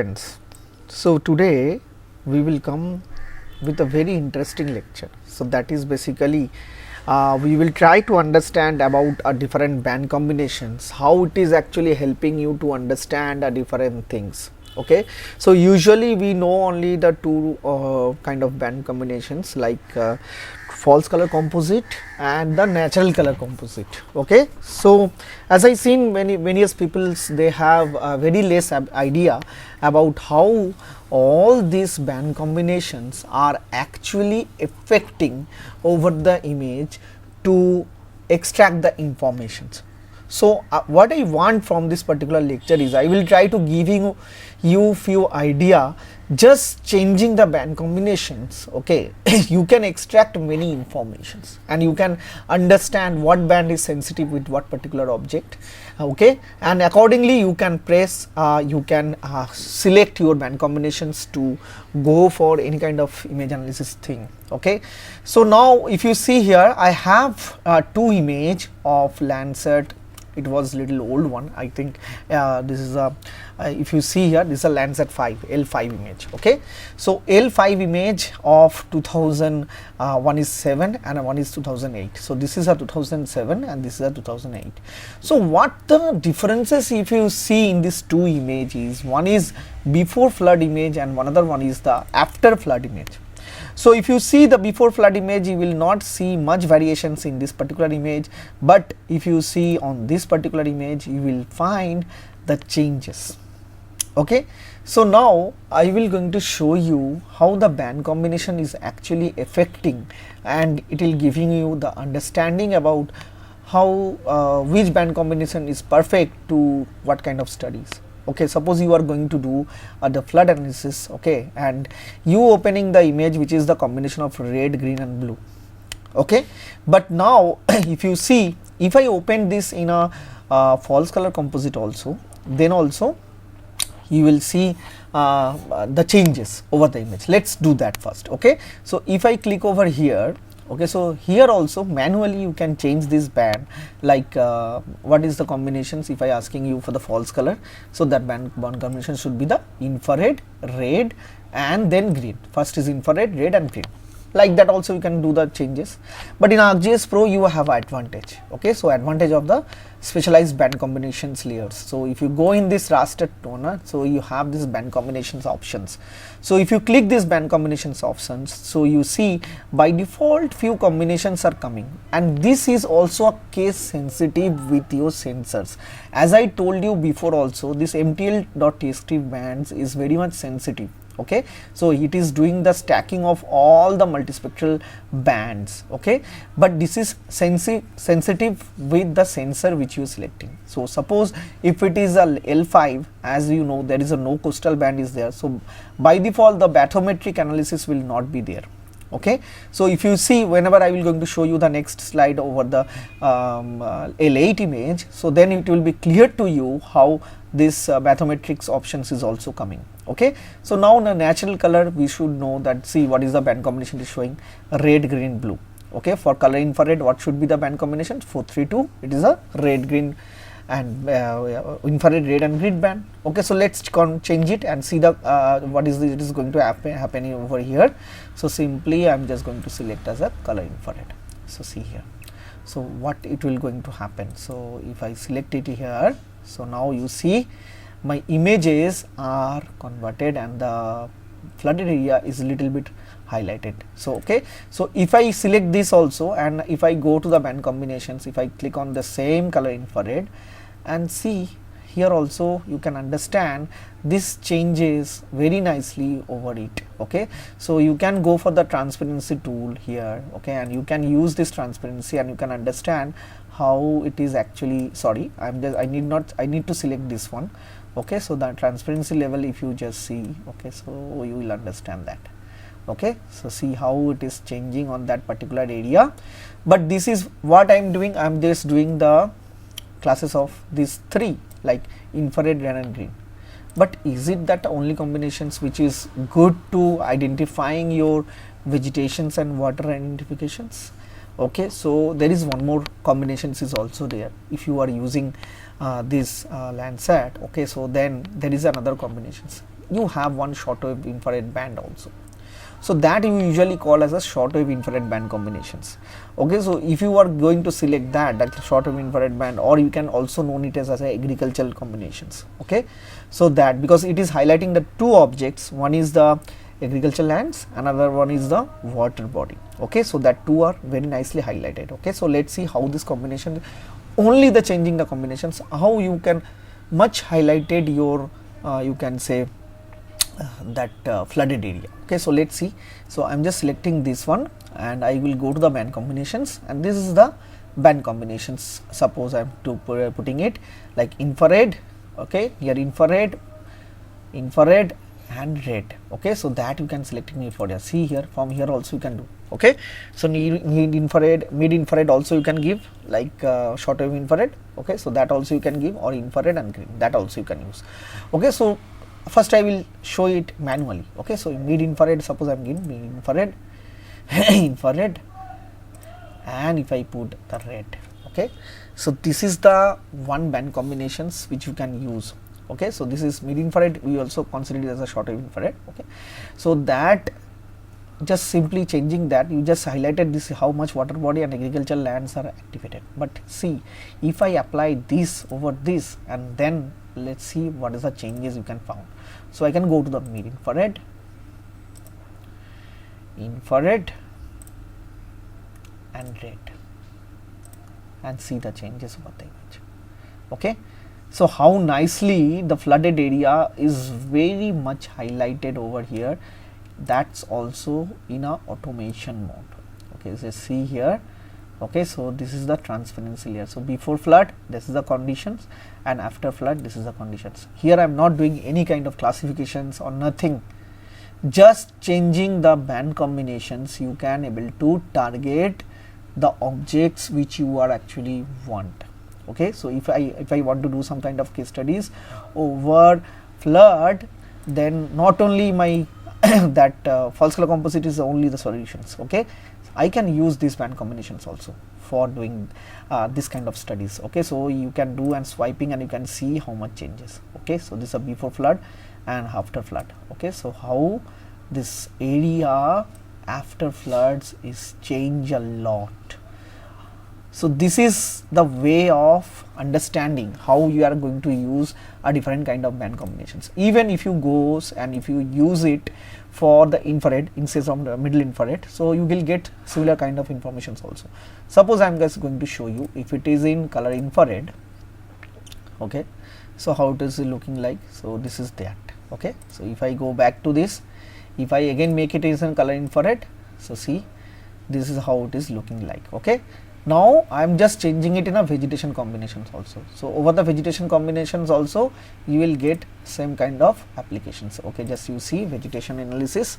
Friends, so today we will come with a very interesting lecture. So that is basically we will try to understand about different band combinations, how it is actually helping you to understand different things. Okay, so usually we know only the two kind of band combinations, like false color composite and the natural color composite. Okay, so as I seen various peoples, they have very less idea about how all these band combinations are actually affecting over the image to extract the informations. So what I want from this particular lecture is I will try to giving you few idea. Just changing the band combinations, okay, you can extract many informations and you can understand what band is sensitive with what particular object, okay, and accordingly you can press you can select your band combinations to go for any kind of image analysis thing. Okay, so now if you see here, I have two image of Landsat. It was little old one, I think. This is a if you see here, this is a Landsat 5 L5 image. Okay, so L5 image of 2000, one is 7 and one is 2008. So this is a 2007 and this is a 2008. So what the differences if you see in these two images, one is before flood image and one other one is the after flood image. So if you see the before flood image, you will not see much variations in this particular image, but if you see on this particular image, you will find the changes. Okay, so now I will going to show you how the band combination is actually affecting, and it will giving you the understanding about how which band combination is perfect to what kind of studies. Okay, suppose you are going to do the flood analysis, okay, and you opening the image which is the combination of red, green and blue. Okay, but now if you see, if I open this in a false color composite also, then also you will see the changes over the image. Let's do that first. Okay, so if I click over here, okay, so here also manually you can change this band, like what is the combinations if I asking you for the false color. So that band combination should be the infrared, red and then green. First is infrared, red and green. Like that also you can do the changes, but in ArcGIS Pro you have advantage. Okay, so advantage of the specialized band combinations layers. So if you go in this raster toner, so you have this band combinations options. So if you click this band combinations options, so you see by default few combinations are coming, and this is also a case sensitive with your sensors. As I told you before also, this MTL.txt bands is very much sensitive. Okay, so it is doing the stacking of all the multispectral bands. Okay, but this is sensitive with the sensor which you are selecting. So suppose if it is a L5, as you know, there is a no coastal band is there, so by default the bathymetric analysis will not be there. Okay, so if you see, whenever I will going to show you the next slide over the L8 image, so then it will be clear to you how this bathymetrics options is also coming. Okay, so now in a natural color we should know that, see what is the band combination is showing, red, green, blue. Okay, for color infrared, what should be the band combination? 432, it is a red, green and infrared, red and green band. Okay, so let's change it and see the what is it is going to happening over here. So simply I am just going to select as a color infrared. So see here, so what it will going to happen. So if I select it here, so now you see my images are converted and the flooded area is a little bit highlighted. So okay, so if I select this also, and if I go to the band combinations, if I click on the same color infrared and see here also, you can understand this changes very nicely over it. Okay, so you can go for the transparency tool here, okay, and you can use this transparency and you can understand how it is actually, sorry, I need to select this one. Okay, so the transparency level, if you just see, okay, so you will understand that. Okay, so see how it is changing on that particular area. But this is what I am doing, I am just doing the classes of these three, like infrared, red and green. But is it that only combinations which is good to identifying your vegetations and water identifications? Okay, so there is one more combinations is also there. If you are using this Landsat, okay, so then there is another combinations. You have one shortwave infrared band also. So that you usually call as a shortwave infrared band combinations. Okay, so if you are going to select that shortwave infrared band, or you can also known it as a agricultural combinations. Okay, so that because it is highlighting the two objects, one is the agricultural lands, another one is the water body. Okay, so that two are very nicely highlighted. Okay, so let's see how this combination, only the changing the combinations, how you can much highlighted your you can say that flooded area. Okay, so let's see. So I'm just selecting this one and I will go to the band combinations, and this is the band combinations. Suppose I'm putting it like infrared. Okay, here infrared and red. Okay, so that you can select in infrared. See here, from here also you can do. Okay, so need infrared, mid infrared also you can give, like shortwave infrared. Okay, so that also you can give, or infrared and green, that also you can use. Okay, so first I will show it manually. Okay, so mid infrared, suppose I am giving mid infrared infrared, and if I put the red. Okay, so this is the one band combinations which you can use. Okay, so this is mid infrared, we also consider it as a shortwave infrared. Okay, so that just simply changing that, you just highlighted this how much water body and agricultural lands are activated. But see, if I apply this over this, and then let's see what is the changes you can found. So I can go to the mid infrared and red, and see the changes over the image. Okay, so how nicely the flooded area is very much highlighted over here. That's also in a automation mode. Okay, so see here. Okay, so this is the transparency layer. So before flood, this is the conditions, and after flood, this is the conditions. Here I am not doing any kind of classifications or nothing, just changing the band combinations. You can able to target the objects which you are actually want. Okay, so if I want to do some kind of case studies over flood, then not only my that false color composite is only the solutions. Okay, I can use these band combinations also for doing this kind of studies. Okay, so you can do and swiping, and you can see how much changes. Okay, so this is a before flood and after flood. Okay, so how this area after floods is change a lot. So this is the way of understanding how you are going to use a different kind of band combinations. Even if you goes and if you use it for the infrared instead of the middle infrared, so you will get similar kind of informations also. Suppose I am just going to show you if it is in color infrared. Okay, so how it is looking like. So this is that. Okay, so if I go back to this, if I again make it is in color infrared, so see, this is how it is looking like. Okay, now I am just changing it in a vegetation combinations also. So over the vegetation combinations also you will get same kind of applications. Okay, just you see vegetation analysis,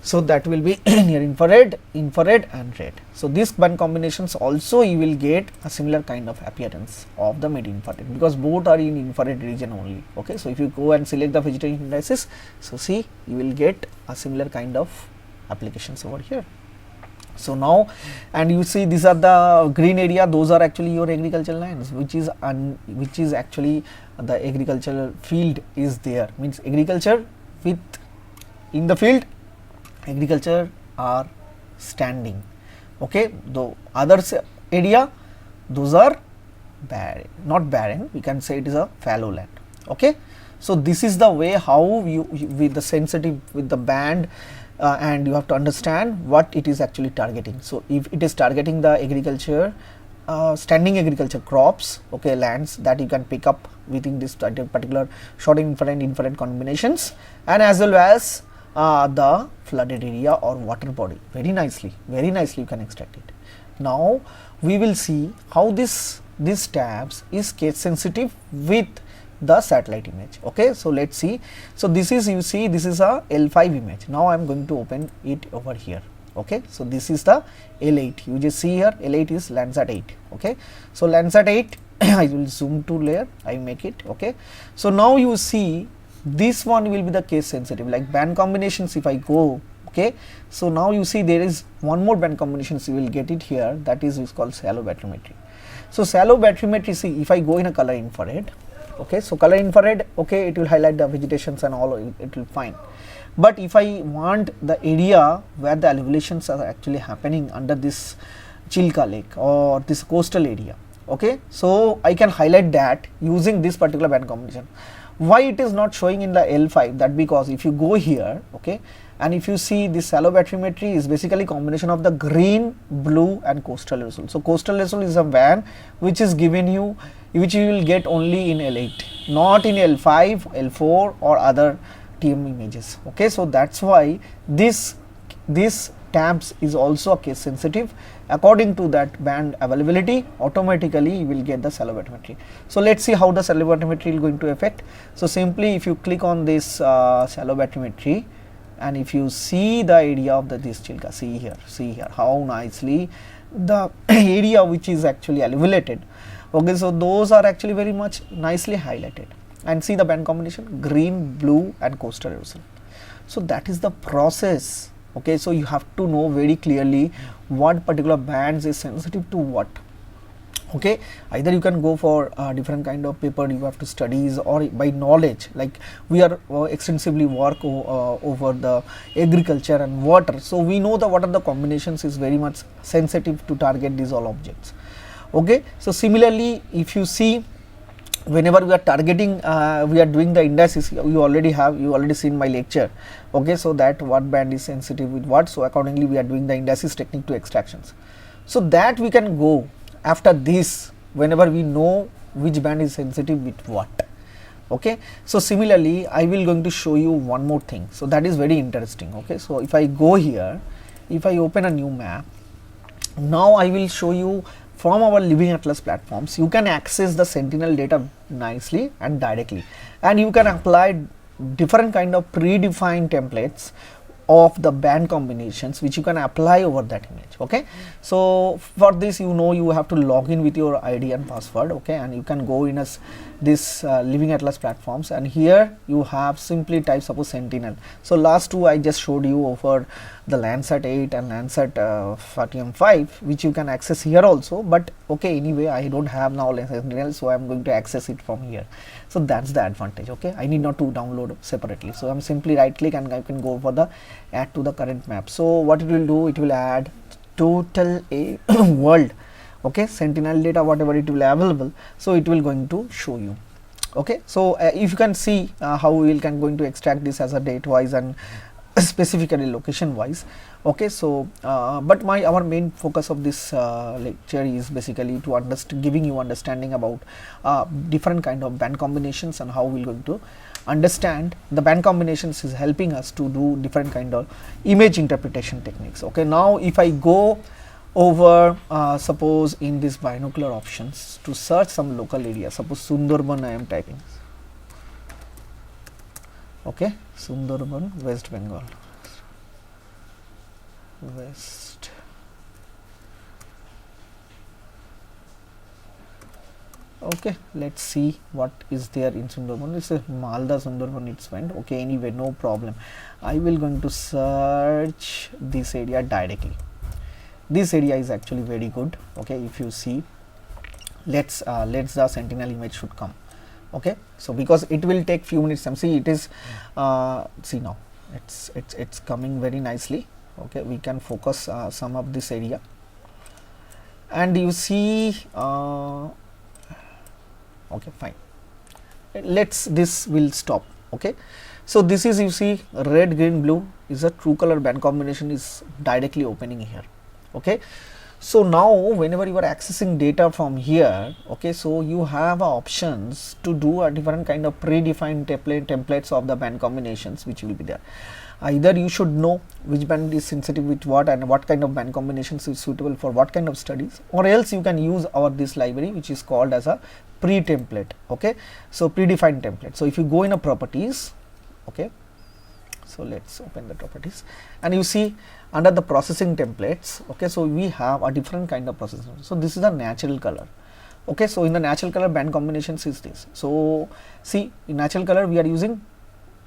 so that will be near infrared and red. So these band combinations also you will get a similar kind of appearance of the mid infrared, because both are in infrared region only. Okay, so if you go and select the vegetation analysis, so see, you will get a similar kind of applications over here. So now, and you see these are the green area, those are actually your agricultural lands, which is actually the agricultural field is there, means agriculture with in the field, agriculture are standing. Okay, the others area, those are barren, not barren, we can say it is a fallow land. Okay, so this is the way how you with the sensitive with the band. And you have to understand what it is actually targeting. So if it is targeting the agriculture, standing agriculture crops, okay, lands, that you can pick up within this particular short infrared combinations, and as well as the flooded area or water body. Very nicely you can extract it. Now we will see how this tabs is case sensitive with the satellite image. Okay, so let's see. So this is, you see, this is a L5 image. Now I am going to open it over here. Okay, so this is the L8. You just see here L8 is Landsat 8. Okay, so Landsat 8 I will zoom to layer, I make it. Okay, so now you see this one will be the case sensitive, like band combinations. If I go Okay, so now you see there is one more band combinations you will get it here, that is called shallow bathymetry. So shallow bathymetry, see if I go in a color infrared, okay, so color infrared, okay, it will highlight the vegetations and all, it will fine. But if I want the area where the elevations are actually happening under this Chilka lake or this coastal area, okay, so I can highlight that using this particular band combination. Why it is not showing in the L5? That because if you go here, okay, and if you see this shallow bathymetry is basically combination of the green, blue and coastal resol. So coastal resol is a band which is given you, which you will get only in L8, not in L5, L4 or other TM images. Okay, so that's why this tabs is also case sensitive. According to that band availability, automatically you will get the shallow bathymetry. So let's see how the shallow bathymetry is going to affect. So simply if you click on this shallow bathymetry, and if you see the area of this Chilka, see here how nicely the area which is actually elevated. Okay, so those are actually very much nicely highlighted, and see the band combination green, blue and coastal erosion. So that is the process. Okay, so you have to know very clearly what particular bands is sensitive to what. Okay, either you can go for different kind of paper, you have to studies, or by knowledge, like we are extensively work over the agriculture and water, so we know the what are the combinations is very much sensitive to target these all objects. Okay, so similarly if you see, whenever we are targeting, we are doing the indices, you already seen my lecture. Okay, so that what band is sensitive with what, so accordingly we are doing the indices technique to extractions. So that we can go after this whenever we know which band is sensitive with what. Okay, so similarly I will going to show you one more thing, so that is very interesting. Okay, so if I go here, if I open a new map, now I will show you from our Living Atlas platforms, you can access the Sentinel data nicely and directly, and you can apply different kind of predefined templates of the band combinations which you can apply over that image. Okay, so for this, you have to log in with your ID and password. Okay, and you can go in this Living Atlas platforms, and here you have simply type suppose Sentinel. So last two I just showed you over the Landsat 8 and Landsat 5, which you can access here also, but okay, anyway I don't have now Sentinel, so I am going to access it from here. So that's the advantage. Okay, I need not to download separately, so I'm simply right click and I can go for the add to the current map. So what it will do, it will add total world, okay, Sentinel data, whatever it will available, so it will going to show you. Okay, so if you can see how we can going to extract this as a date wise and specifically location wise. Okay, so but our main focus of this lecture is basically to giving you understanding about different kind of band combinations and how we're going to understand the band combinations is helping us to do different kind of image interpretation techniques. Okay, now if I go over suppose in this binocular options to search some local area, suppose Sundarban I am typing. Okay, Sundarban, West Bengal, West. Okay, let's see what is there in Sundarban. It's a Malda Sundarban, it's went. Okay, anyway, no problem. I will going to search this area directly. This area is actually very good. Okay, if you see, let's the Sentinel image should come. Okay, so because it will take few minutes, see it is see now it's coming very nicely. Okay, we can focus some of this area, and you see okay, fine, this will stop. Okay, so this is, you see, red, green, blue is a true color band combination is directly opening here. Okay, so now whenever you are accessing data from here, okay, so you have options to do a different kind of predefined templates of the band combinations which will be there. Either you should know which band is sensitive with what and what kind of band combinations is suitable for what kind of studies, or else you can use this library which is called as a pre-template. Okay, so predefined template. So if you go in a properties, okay, so let's open the properties, and you see under the processing templates, okay, so we have a different kind of processing. So this is a natural color. Okay, so in the natural color band combinations is this. So see, in natural color we are using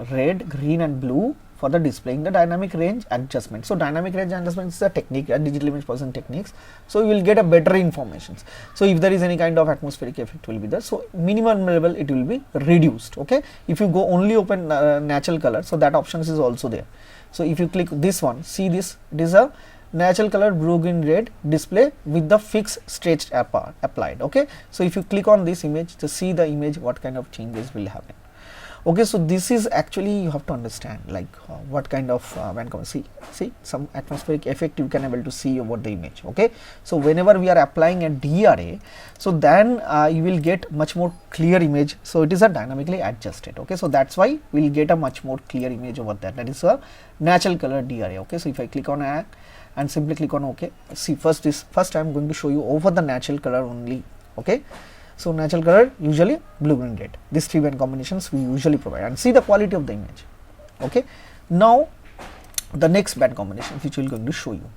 red, green and blue for the displaying the dynamic range adjustment. So dynamic range adjustment is a technique, a digital image processing techniques. So you will get a better information. So if there is any kind of atmospheric effect will be there, so minimum level it will be reduced. Okay, if you go only open natural color, so that options is also there. So if you click this one, see this, it is a natural color blue, green, red display with the fixed stretched applied. Okay, so if you click on this image to see the image, what kind of changes will happen. Okay, so this is actually you have to understand like what kind of see some atmospheric effect you can able to see over the image. Okay, so whenever we are applying a DRA, so then you will get much more clear image. So it is a dynamically adjusted. Okay, so that's why we'll get a much more clear image over there. That is a natural color DRA. Okay, so if I click on add and simply click on OK, see first I am going to show you over the natural color only. Okay, so natural color usually blue, green, red, these three band combinations we usually provide, and see the quality of the image. Okay, now the next band combination which we are going to show you.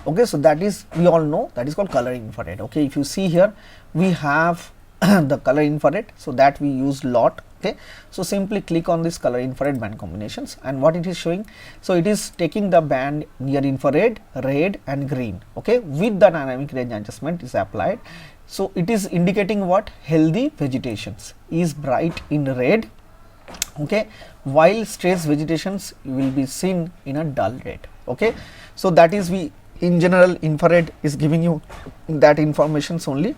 Okay, so that is, we all know, that is called color infrared. Okay, if you see here we have the color infrared, so that we use lot. Okay, so simply click on this color infrared band combinations, and what it is showing, so it is taking the band near infrared, red and green. Okay, with the dynamic range adjustment is applied. So it is indicating what healthy vegetations is bright in red. Okay, while stress vegetations will be seen in a dull red. Okay, so that is, we in general infrared is giving you that informations only.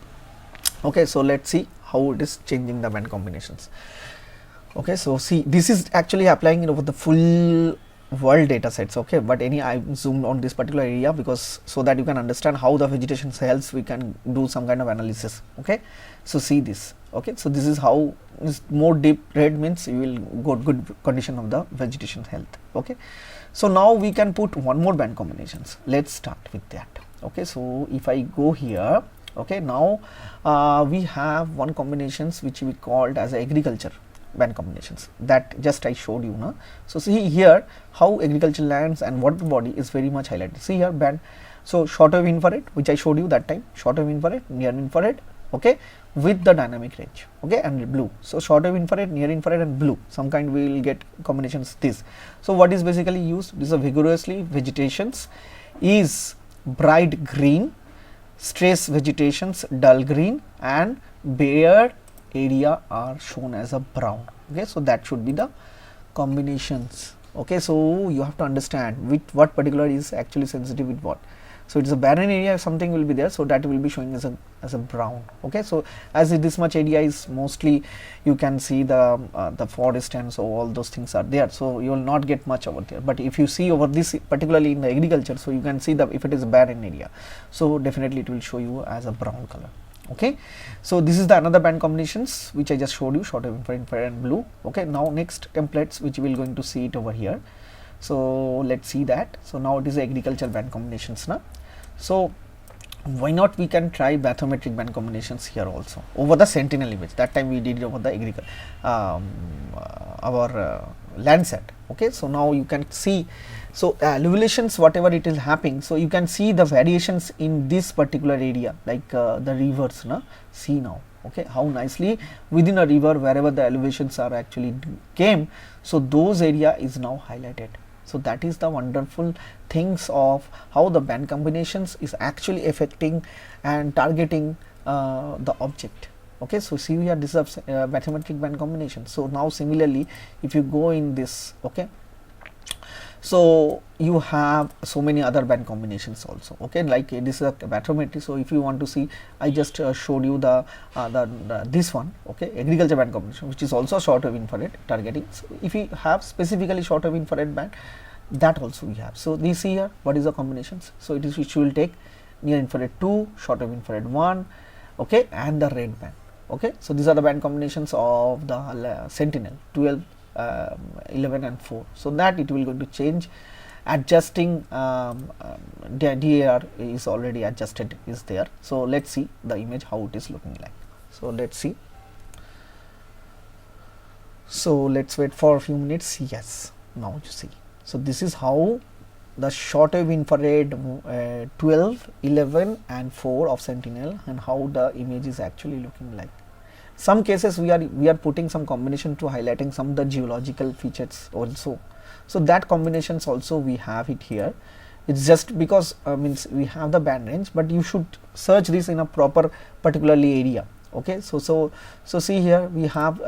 Okay, so let's see how it is changing the band combinations. Okay, so see, this is actually applying it over the full world data sets. Okay, but I zoomed on this particular area because so that you can understand how the vegetation cells we can do some kind of analysis. Okay, so see this. Okay, so this is how this more deep red means you will got good condition of the vegetation health. Okay, so now we can put one more band combinations. Let's start with that. Okay, so if I go here, okay, now we have one combinations which we called as agriculture band combinations, that just I showed you now. So see here how agricultural lands and water body is very much highlighted. See here band, so short wave infrared which I showed you that time, short wave infrared, near infrared, okay, with the dynamic range, okay, and blue. So short wave infrared, near infrared and blue, some kind we will get combinations this. So what is basically used, this is a vigorously vegetations is bright green, stress vegetations dull green, and bare area are shown as a brown. Okay, so that should be the combinations. Okay, so you have to understand with what particular is actually sensitive with what. So it is a barren area, something will be there, so that will be showing as a brown. Okay, so as this much area is mostly you can see the forest and so all those things are there, so you will not get much over there. But if you see over this particularly in the agriculture, so you can see that if it is a barren area, so definitely it will show you as a brown color. Okay, so this is the another band combinations which I just showed you, short wave infrared and blue. Okay, now next templates which we will going to see it over here. So let's see that. So now it is agriculture band combinations now. So why not we can try bathymetric band combinations here also over the Sentinel image. That time we did it over the agriculture our Landsat. Okay, so now you can see, so elevation whatever it is happening, so you can see the variations in this particular area, like the rivers na, see now. Okay, how nicely within a river wherever the elevations are actually came, so those area is now highlighted. So that is the wonderful things of how the band combinations is actually affecting and targeting the object. Okay, so see here this is a bathymetric band combination. So now similarly if you go in this, okay, so you have so many other band combinations also. Okay, like this is a bathymetry. So if you want to see, I just showed you the this one, okay, agriculture band combination, which is also short wave infrared targeting. So if you have specifically short wave infrared band, that also we have. So we see here what is the combinations. So it is which will take near infrared 2, short wave infrared 1, okay, and the red band. Okay, so these are the band combinations of the Sentinel 12, 11 and 4. So that it will going to change, adjusting DAR is already adjusted is there. So let's see the image how it is looking like. So let's see. So let's wait for a few minutes. Yes, now you see. So this is how the short wave infrared 12, 11 and 4 of Sentinel, and how the image is actually looking like. some cases we are putting some combination to highlighting some of the geological features also. So that combinations also we have it here. It's just because means we have the band range, but you should search this in a proper particularly area. Okay, so see here we have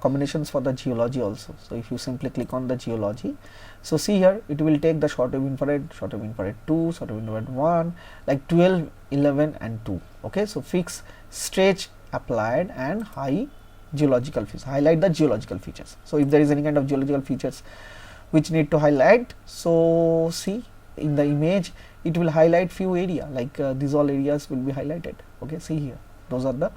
combinations for the geology also. So if you simply click on the geology, so see here it will take the short wave infrared 2, short wave infrared 1, like 12, 11 and 2. Okay, so fix, stretch, applied and high geological features, highlight the geological features. So if there is any kind of geological features which need to highlight, so see in the image it will highlight few area, like these all areas will be highlighted. Okay, see here, those are the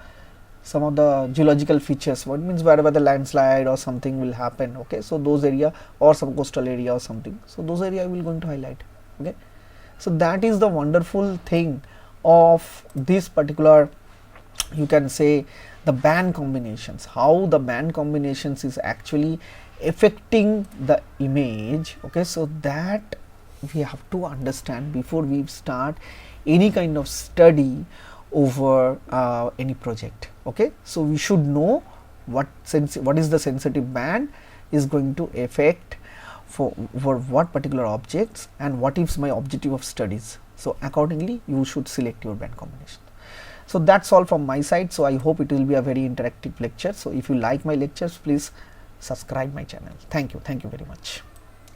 some of the geological features, what means wherever the landslide or something will happen. Okay, so those area or some coastal area or something, so those area will going to highlight. Okay, so that is the wonderful thing of this particular, you can say, the band combinations, how the band combinations is actually affecting the image. Okay, so that we have to understand before we start any kind of study over any project. Okay, so we should know what is the sensitive band is going to affect for what particular objects and what is my objective of studies. So accordingly you should select your band combination. So that's all from my side. So I hope it will be a very interactive lecture. So if you like my lectures, please subscribe my channel. Thank you very much.